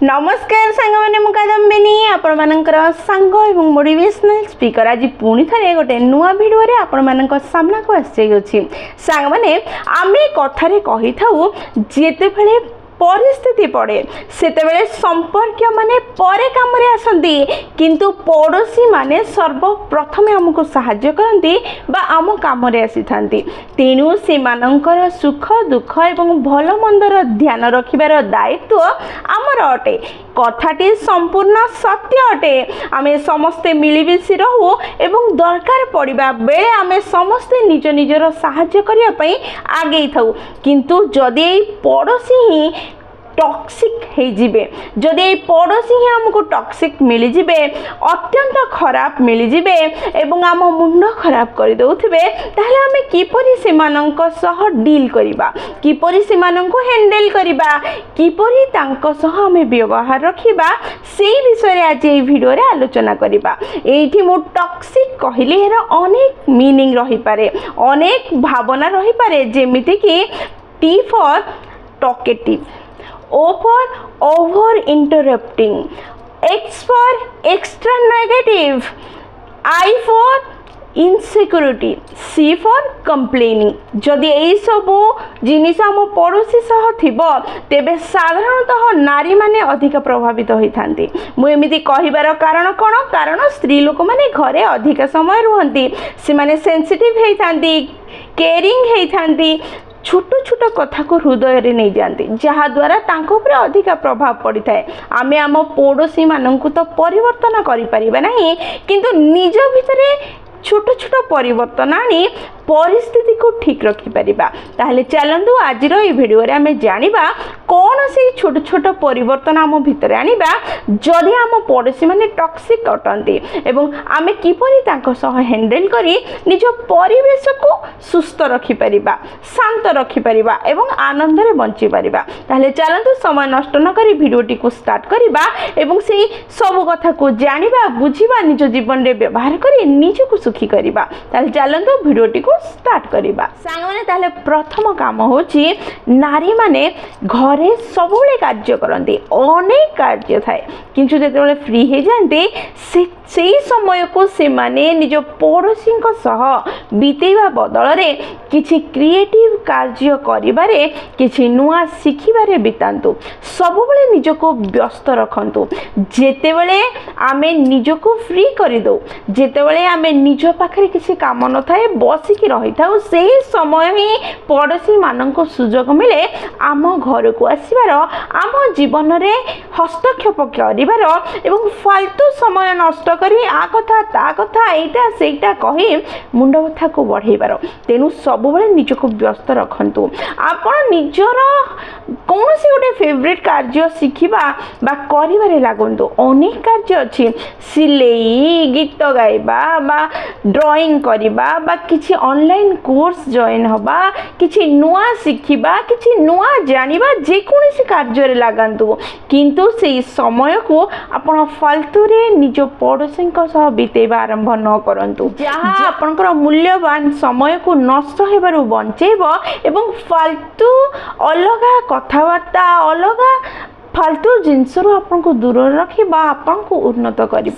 नमस्कार सांग मैंने मुकादम्बिनी आपण मानकर सांग और मोटिवेशनल स्पीकर आज पुणी थे गोटे नुआ भिडियो रे आपण मानक सामना को आसी सांग मैंने आम कथारे कही था जिते बेले परिस्थिति पड़े सेतेबेले संपर्क माने परे काम रे आसंती किंतु पड़ोशी माने सर्वप्रथम हमको सहाय्य करती बा आम काम रे आसी थांती तेणु से मानकर सुख दुख एवं भल मंदर ध्यान रखिबार दायित्व आमर अटे कथाटी संपूर्ण सत्य अटे आमे समस्ते मिलिमिशि रहू एवं दरकार पड़िबा बेले आमे समस्ते निज निजर सहाय्य करिया पई आगे थाउ किंतु जदि पड़ोशी ही टॉक्सिक हो जिबे जदि पड़ोशी ही हमको टॉक्सिक मिली जिबे अत्यंत खराब मिली जिबे एवं आम मुंड खराब कर दउथिबे ताहले हमें किपरि सेमानंक सह डील करिबा किपरि सेमानंको हैंडल करिबा किपरि तांको सह हमें व्यवहार रखिबा सेही विषय रे आज ए वीडियो रे आलोचना करिबा एठी मु टॉक्सिक कहिले हेर अनेक मीनिंग रही पारे अनेक भावना रही पारे जेमिति कि T for talkative O for over interrupting, X for extra negative, I for insecurity, C for complaining. जदि यही सब जिनिस आम पड़ोशी सह थिबो तेबे साधारणतः नारी माने अधिक प्रभावित होइथांती मुझे कहिबार कारण कौन कारण स्त्री लोक माने घरे अधिक समय रुहंती से माने सेंसिटिव होइथांती केयरिंग होइथांती छोट छोट कथा को हृदय रे नहीं जाती जहाद्वारा तांको ऊपर अधिक प्रभाव पड़ी थाए आमे आम पड़ोशी मानंकु तो परिवर्तन करि परिबा नहीं किंतु निज भितरे छोट छोट परिवर्तन आनी परिस्थिति को ठीक रखी परिबा ताहले चलंतु आजिर ए वीडियो रे हमें जानिबा कौन से छोट छोट परिवर्तन आम भितर आनिबा जदि आम पड़ोशी माने टॉक्सिक अटंती एवं आमे किपरि तांको सह हैंडल करी निज परिवेश को सुस्थ रखी परिबा शांत रखी परिबा एवं आनंद रे बंची परिबा ताहले चलंतु समय नष्ट न करी वीडियोटी को स्टार्ट करिबा एवं से सब कथा को जानिबा बुझिबा निज जीवन रे व्यवहार करी निज को सुखी करिबा ताहले चलंतु वीडियोटी को स्टार्ट करिबा सांग माने ताहले प्रथम काम होची नारी माने घरे सबुले कार्य करंती अनेक कार्य थाए किंतु जेतेबेले फ्री हे जानते से समय को से माने निज पड़ोशी सह बीतेवा बदल रे किछि क्रिएटिव कार्य करिबारे किछि नुआ शिखिबारे बितांतु सबुले निज को व्यस्त रखंतु जेतेबेले आमे निज को फ्री करि दो जेतेबेले आमे निज पाखरे किछि काम न थाए बसिकी रही था से समय ही पड़ोशी मानक सुजोग मिले आम घर को आसबार आम जीवन रे हस्तक्षेप करिबार एवं फालतू समय नष्ट करी आ कथा ता कथा एटा सेटा कही मुंड कथा को बढ़ेबार तेणु सब बेले निज को व्यस्त रखंतु आपण निजर कौन सी गोटे फेवरेट कार्य शिखिबा बा करिबारे लागंतु अनेक कार्य अछि सिलेई गीत गाइबा बा ड्राइंग करिबा बा किछि ऑनलाइन कोर्स जॉइन होबा किछि नुआ शिखिबा किछि नुआ जानिबा जे कोनसी कार्य रे लागंतु किंतु से समय को आपण फालतू रे निज पड़ोशी सह बीतेबा आरंभ न करंतु जहाँ आपनकर मूल्यवान समय को नष्ट हेबारु बंचेबो एवं फालतू अलगा कथावार्ता अलगा फालतू जिनस आपको दूर रखी आपको उन्नत कर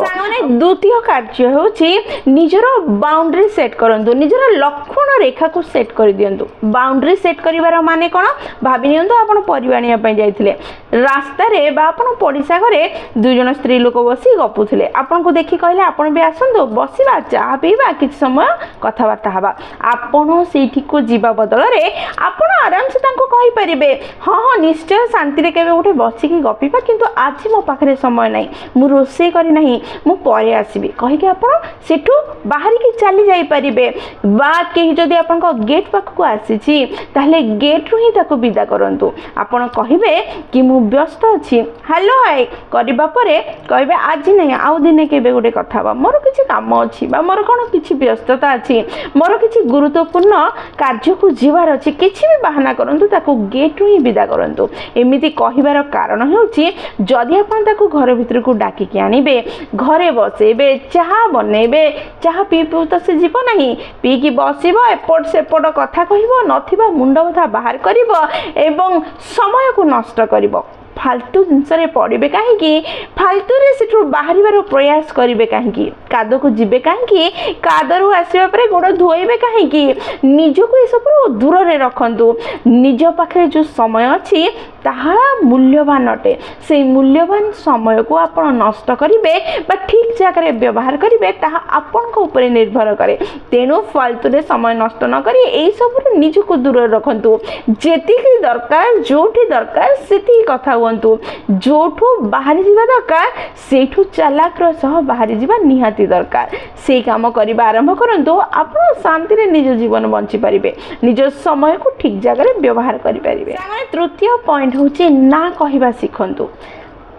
द्वितीय कार्य होची निजर बाउंड्री सेट करंतु निजर लक्षण रेखा को सेट कर दियंतु बाउंड्री सेट करिवार माने कोन भाबी नियंतु आपण परिवाणिया पई जाइथिले रास्ता रे बा आपण पड़िसा घरे दुई जन स्त्री लोक बसी गपुथिले आपण को देखि कहले आपण भी आसंतु बसिबा चाहा पीबा किछ समय कथावार्ता हबा आपण सेठी को जीवा बदल रे आपण आराम से तांको कहि परिबे हां निश्चय शांति रे केबे उठे बसी कि गपिबा किंतु आज मो पाखरे समय नाही मु रोसे करी नाही मु परे आसीबी कहि के आपण सेठू बाहरी के चली जाई परिबे बा केही जदी आपण को गेट पाख को आसी छी ताहले गेट रु ही ताको विदा करंतु आपण कहिबे कि मु व्यस्त अछि हेलो हाय करबा परे कहबे आज नाही आउ दिने केबे गोटे कथा बा मोर किछि काम अछि बा मोर कोन किछि व्यस्तता अछि मोर किछि गुरुत्वपूर्ण कार्य को जीवार अछि किछि भी बहाना करंतु ताको गेट रु ही विदा करंतु एमिति कहिबार कारण जदि आपण ताको घर भीतर को डाकी के आनिबे घरे बसेबे चाहा बनेबे चाहा पी तो से जीव नहीं पी की बसिबो एपट सेपट कथा कहिबो नथिबा मुंड कथा बाहर करिबो एवं समय को नष्ट करिबो फालतू जिनसरे पड़े कहीं फालतू से बाहर प्रयास करेंगे कहीं काद को जीवे कहीं कादरू आसवा पर गोड़ धोइबे कहीं निजको ये सब दूर रे रखंतु निज पाखे जो समय अच्छी ताहा मूल्यवान अटे से मूल्यवान समय को आप नष्ट करेंगे बा ठीक जगह व्यवहार करेंगे ताहा आपण को ऊपर निर्भर करे तेणु फालतू रे समय नष्ट न करी एई सब निजको दूर रखंतु जेति दरकार जोठी दरकार सेति कथा हुंतु जोठू बाहरी जीवा दरकार सेठू चालाकर सह बाहरी जीवा निहाती दरकार से काम करबा आरंभ करंतु आपण शांति रे निज जीवन बंची पारिबे निज समय को ठीक जगह व्यवहार करि पारिबे। तृतीय पॉइंट होची ना कहबा सिखंतु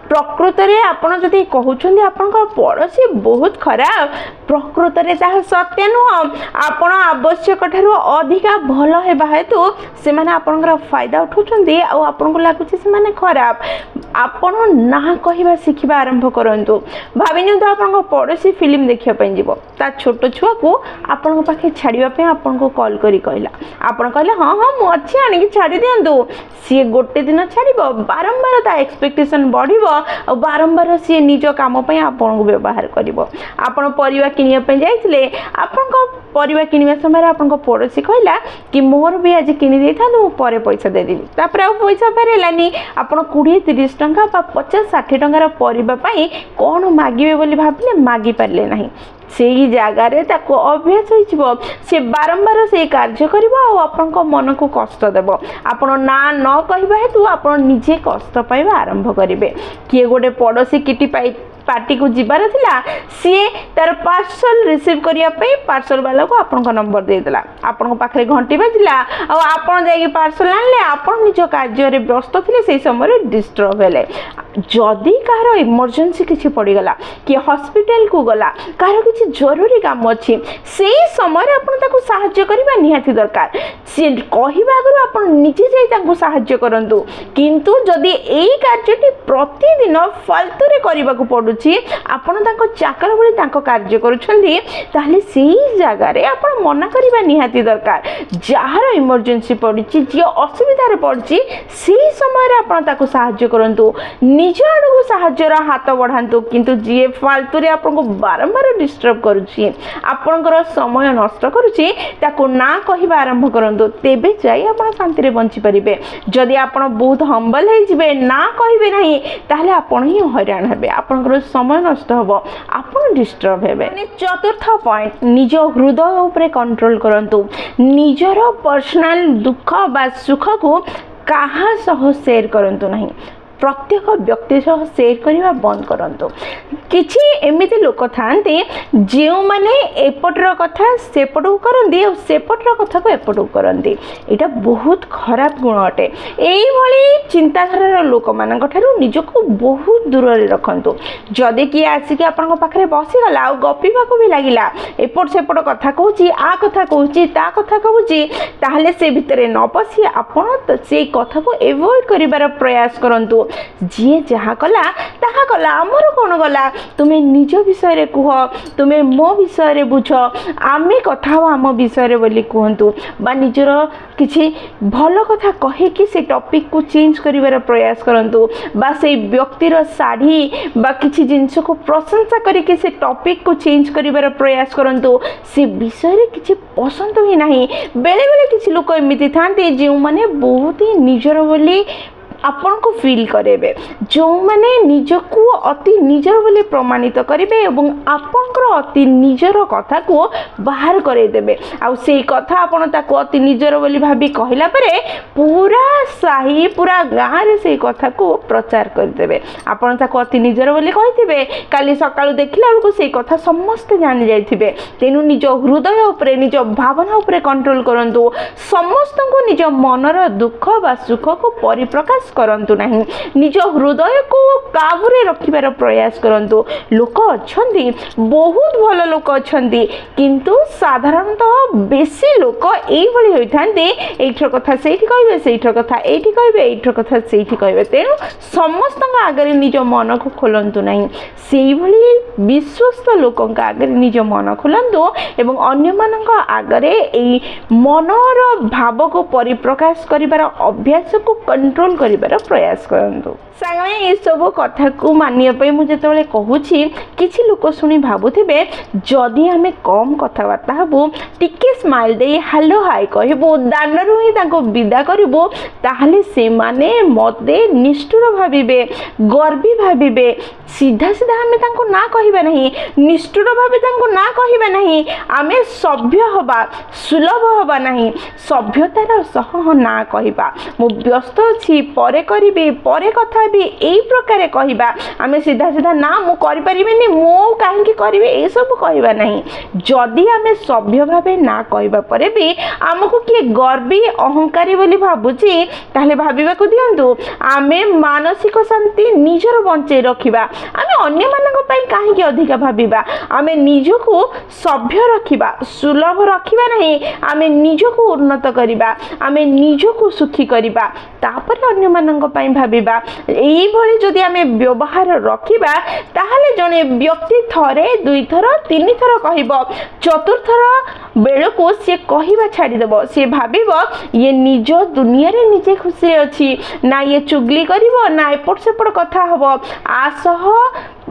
प्रकृत रे आपण जदि कहउछन्ती आपण पड़ोसी बहुत खराब प्रकृत रे ताहा सत्य नुह आपण आवश्यक ठारू अधिका भल हेबा हेतु से माने आपनकर फायदा उठाउछन्ती आ आपण को लागुछि से माने खराब आपण ना कहबा सिखिबा आरंभ करंतु भाबिनु तो आपण पड़ोसी फिल्म देखिया पई जीवो ता छोट छुआ को आपण पाखे छाड़िबा पे आपण को कॉल करी कहला आपण कहले हां हां मु अछि आनी कि छाड़ी दियंतु सी गोटे दिन छाड़िबो बारंबार ता एक्सपेक्टेशन बढ़िबो और बारंबार सी निज काम पे आपण को व्यवहार करिवो आपण परिवा किनिया पे जाइथिले आपण को परिवा किनिबा समय आपण को पड़ोसी कहला कि मोर भी आज किनि देथा नु परे पैसा दे देबी तापर आ पैसा फेरेलानी आपण 20-30 टंका बा 50-60 टंकार परिवा पई कोन मागिबे बोली भाबिले मागी पारले नाही से ही जगार ताको अभ्यास हो से बारंबार से कार्य करिवो आ आपन को मन को कष्ट देबो आपण ना न कहबा हेतु आपण निजे कष्ट पाइबा आरंभ करिवे किए गोटे पड़ोसी किटी पाई पार्टी को जीवार थिला सी तार पार्सल रिसीव करिया पे पार्सल वाला को आपन को नंबर दे देला आपन को पाखरे घंटी बजिला आ आपन जाई पार्सल आनले आपन निज कार्य रे व्यस्त थिले सेही समय डिस्टर्ब हेले जदि कहार इमरजेंसी किछि पड़ी गला कि हॉस्पिटल को गला कहार किछि जरूरी काम अछि सेही समय आपन ताको सहाय्य करबा निहाती दरकार से कहिबा आगु आपन निजे जाई ताको सहाय्य करंतु किंतु जदि एई कार्यटी प्रतिदिन फालतू रे करबा को पडु आपण ताको चाकर भली ताको कार्य करूछंती ताहले सेही जगह रे आपण मना करबा निहाती दरकार जहार इमरजेंसी पड़ी जे असुविधा रे पड़ी सेही समय रे आपण ताको सहाय्य करंतु निज आड़ू साहाଯ୍यर हाथ बढ़ातु किंतु जी फालतू रे आपन को बारंबार डिस्टर्ब करुछि आपनकर समय नष्ट करुछि ताको ना कहबा आरंभ करंतु तेबे जाई आपन शांति रे बंची परिबे जदि आपन बहुत हम्बल हे जिवे ना कहबे नाही ताहले आपन ही हैरान हेबे आपनकर समय नष्ट हबो आपन डिस्टर्ब हेबे। माने चतुर्थ पॉइंट निज हृदय ऊपर कंट्रोल करंतु निजर पर्सनल दुख बा सुख को काहा सह शेयर करंतु नाही प्रत्येक व्यक्ति सह शेयर करवा बंद करंतु किछि एमिति लोक थांती जो माने एपटर कथा सेपट को करंती और सेपटर कथा को एपट को करंती एटा बहुत खराब गुण अटे एई भली चिंताधारा लोक मानक ठारू निजको बहुत दूर रे रखंतु जदि कि आसी कि आपन को पाखरे बसी गला और गपिबा को भी लागिला एपट सेपट कथा कहूची आ कथा कहूची ता कथा कहूची ताहले से भितरे न पसी आपन से कथा को एवॉइड करिवार प्रयास करंतु जी जहाँ कला ताहा कला आमर कौन गला तुम्हें निज विषय रे कुह तुम्हें मो विषय रे बुझ आमे कथा आम विषय रे बोली कहतु बा निजर किछि भल कथा कहे कि से टॉपिक को चेंज करिवार प्रयास करंतु बा से व्यक्तिर साड़ी बा किछि जिंस को प्रशंसा करी कि से टॉपिक को चेंज करिवार प्रयास करंतु से विषय रे किछि पसंद ही नहीं बेले बेले किछि लोक एमिति थांती जे माने बहुत ही निजर बोली आपण को फील करेबे जो माने निजको अति निजर बोली प्रमाणित करेबे एवं आपनकर अति निजर कथा को बाहर करे देबे आ सेई कथा आपण ताको अति निजर बोली भाबी कहला परे पूरा साही पूरा गाँ रे सेई कथा को प्रचार कर देबे आपण ताको अति निजर बोली कहिथिबे काली सकाळु देखिला बेलको सेई कथा समस्त जानि जाइथिबे तेनु निज हृदय ऊपर निज भावना ऊपर कंट्रोल करंतु समस्त को निज मनर दुख बा सुख को परिप्रकाश करंतु नहीं निज हृदय को काबू रे रखिबार प्रयास करंतु लोक अछंती बहुत भल लोक अछंती किंतु साधारणतः बेसी लोक एई भली होइथांते एठर कथा सेठी कहबे सेठर कथा एठी कहबे एठर कथा सेठी कहबे तेनु समस्त आगरे निज मन को खोलंतु नहीं सेई भली विश्वस्त लोकंक आगरे निज मन खोलंतु एवं अन्य मानक आगरे एई मनर भाव को परिप्रकाश करिबार अभ्यास को कंट्रोल कर କରିବାର ପ୍ରୟାସ କରନ୍ତୁ। ସାଙ୍ଗମାନେ ଏସବୁ କଥାକୁ ମାନିବା ପାଇଁ ମୁଁ ଯେତେବେଳେ କହୁଛି କିଛି ଲୋକ ଶୁଣି ଭାବୁଥିବେ ଯଦି ଆମେ କମ୍ କଥାବାର୍ତ୍ତା ହେବୁ ଟିକେ ସ୍ମାଇଲ୍ ଦେଇ ହ୍ୟାଲୋ ହାଇ କହିବୁ ଦାଣ୍ଡରୁ ହିଁ ତାଙ୍କୁ ବିଦା କରିବୁ ତାହେଲେ ସେମାନେ ମୋତେ ନିଷ୍ଠୁର ଭାବିବେ ଗର୍ବୀ ଭାବିବେ ସିଧା ସିଧା ଆମେ ତାଙ୍କୁ ନା କହିବା ନାହିଁ ନିଷ୍ଠୁର ଭାବେ ତାଙ୍କୁ ନା କହିବା ନାହିଁ ଆମେ ସଭ୍ୟ ହେବା ସୁଲଭ ହେବା ନାହିଁ ସଭ୍ୟତାର ସହ ନା କହିବା ମୁଁ ବ୍ୟସ୍ତ ଅଛି ପରେ କରିବି ପରେ କଥା ହେବି ଏଇ ପ୍ରକାରେ କହିବା ଆମେ ସିଧା ସିଧା ନା ମୁଁ କରିପାରିବିନି ମୁଁ କାହିଁକି କରିବି ଏସବୁ କହିବା ନାହିଁ ଯଦି ଆମେ ସଭ୍ୟ ଭାବେ ନା କହିବା ପରେ ବି ଆମକୁ କିଏ ଗର୍ବୀ ଅହଙ୍କାରୀ ବୋଲି ଭାବୁଛି ତାହେଲେ ଭାବିବାକୁ ଦିଅନ୍ତୁ ଆମେ ମାନସିକ ଶାନ୍ତି ନିଜର ବଞ୍ଚେଇ ରଖିବା ଆମେ ଅନ୍ୟମାନଙ୍କ ପାଇଁ କାହିଁକି ଅଧିକା ଭାବିବା ଆମେ ନିଜକୁ ସଭ୍ୟ ରଖିବା ସୁଲଭ ରଖିବା ନାହିଁ ଆମେ ନିଜକୁ ଉନ୍ନତ କରିବା ଆମେ ନିଜକୁ ସୁଖୀ କରିବା ତାପରେ ଅନ୍ୟମାନଙ୍କ ପାଇଁ ଭାବିବା এইভাবে যদি আমি ব্যবহার রখিবা তাহলে জনে ব্যক্তি থরে দুই থর তিন থর কহিব চতুর্থর বেড়কু সে কহিবা ছাড়িদেব সে ভাবিব ইয়ে নিজ দুনিয়ারে নিজে খুশি অছি না ইয়ে চুগলি করিব না এপট সেপট কথা হব আসহ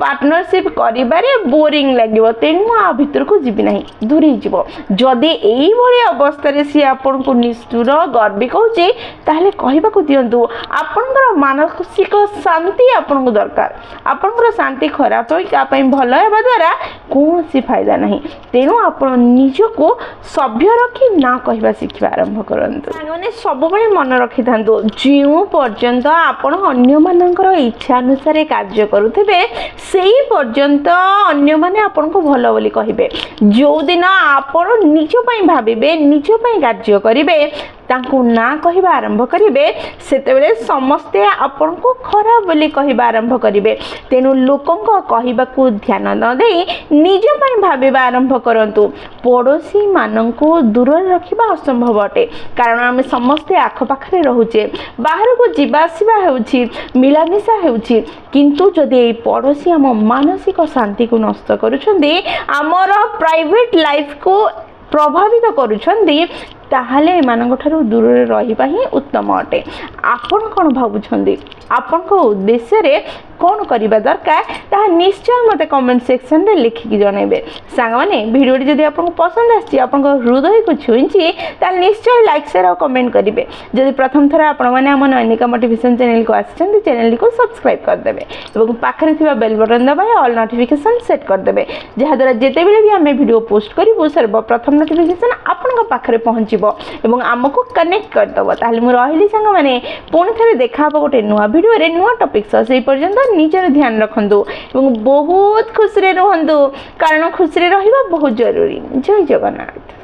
পার্টনরশিপ করিবারে বোরিং লাগিব তেণু আ ভিতরকু যাবি না দূরেই যাব যদি এইভাবে অবস্থায় সি আপনার নিষ্ঠুর গর্বী কହୁଛି তাহলে কহিবাকু দিয়ন্তু আপনার মানসিক শান্তি আপনার দরকার আপনার শান্তি খারাপ হয়ে কাপাই ভাল হওয়া দ্বারা কৌশি ফায়দা না তেণু আপনার নিজকু সভ্য রক্ষি না কহবা শিখবা আরম্ভ করন্তু মানে সবুবেলে মনে রাখি থাকতু যে পর্যন্ত আপন অন্যমানଙ୍କର ইচ্ছা অনুসারে কার্য করুথিবে সেই পর্যন্ত ଅନ୍ୟମାନେ ଆପଣଙ୍କୁ ଭଲ ବୋଲି କହିବେ ଯେଉଁଦିନ ଆପଣ ନିଜ ପାଇଁ ଭାବିବେ ନିଜ ପାଇଁ କାର୍ଯ୍ୟ କରିବେ ତାଙ୍କୁ ନା କହିବା ଆରମ୍ଭ କରିବେ ସେତେବେଳେ ସମସ୍ତେ ଆପଣଙ୍କୁ ଖରାପ ବୋଲି କହିବା ଆରମ୍ଭ କରିବେ ତେଣୁ ଲୋକଙ୍କ କହିବାକୁ ଧ୍ୟାନ ନ ଦେଇ ନିଜ ପାଇଁ ଭାବିବା ଆରମ୍ଭ କରନ୍ତୁ ପଡ଼ୋଶୀମାନଙ୍କୁ ଦୂରରେ ରଖିବା ଅସମ୍ଭବ ଅଟେ କାରଣ ଆମେ ସମସ୍ତେ ଆଖପାଖରେ ରହୁଛେ ବାହାରକୁ ଯିବା ଆସିବା ହେଉଛି ମିଳାମିଶା ହେଉଛି କିନ୍ତୁ ଯଦି ଏଇ ପଡ଼ୋଶୀ ଆମ ମାନସିକ ଶାନ୍ତିକୁ ନଷ୍ଟ କରୁଛନ୍ତି ଆମର ପ୍ରାଇଭେଟ ଲାଇଫକୁ ପ୍ରଭାବିତ କରୁଛନ୍ତି ତାହେଲେ ଏମାନଙ୍କ ଠାରୁ ଦୂରରେ ରହିବା ହିଁ ଉତ୍ତମ ଅଟେ ଆପଣ କ'ଣ ଭାବୁଛନ୍ତି ଆପଣଙ୍କ ଉଦ୍ଦେଶ୍ୟରେ କ'ଣ କରିବା ଦରକାର ତାହା ନିଶ୍ଚୟ ମୋତେ କମେଣ୍ଟ ସେକ୍ସନରେ ଲେଖିକି ଜଣାଇବେ ସାଙ୍ଗମାନେ ଭିଡ଼ିଓଟି ଯଦି ଆପଣଙ୍କୁ ପସନ୍ଦ ଆସିଛି ଆପଣଙ୍କ ହୃଦୟକୁ ଛୁଇଁଛି ତାହେଲେ ନିଶ୍ଚୟ ଲାଇକ୍ ସେୟାର ଆଉ କମେଣ୍ଟ କରିବେ ଯଦି ପ୍ରଥମ ଥର ଆପଣମାନେ ଆମ ନୈନିକା ମୋଟିଭେସନ୍ ଚ୍ୟାନେଲକୁ ଆସିଛନ୍ତି ଚ୍ୟାନେଲଟିକୁ ସବସ୍କ୍ରାଇବ୍ କରିଦେବେ ଏବଂ ପାଖରେ ଥିବା ବେଲ୍ ବଟନ୍ ଦବାଇ ଅଲ୍ ନୋଟିଫିକେସନ୍ ସେଟ୍ କରିଦେବେ ଯାହାଦ୍ୱାରା ଯେତେବେଳେ ବି ଆମେ ଭିଡ଼ିଓ ପୋଷ୍ଟ କରିବୁ ସର୍ବପ୍ରଥମ ନୋଟିଫିକେସନ୍ ଆପଣଙ୍କ ପାଖରେ ପହଞ୍ଚିବ এবং ଆମକୁ କନେକ୍ଟ କରିଦେବ ତାହେଲେ ମୁଁ ରହିଲି ସାଙ୍ଗମାନେ ପୁଣି ଥରେ ଦେଖା ହେବ ଗୋଟେ ନୂଆ ଭିଡ଼ିଓରେ ନୂଆ ଟପିକ୍ ସହ ସେଇ ପର୍ଯ୍ୟନ୍ତ ନିଜର ଧ୍ୟାନ ରଖନ୍ତୁ ଏବଂ ବହୁତ ଖୁସିରେ ରୁହନ୍ତୁ କାରଣ ଖୁସିରେ ରହିବା ବହୁତ ଜରୁରୀ ଜୟ ଜଗନ୍ନାଥ।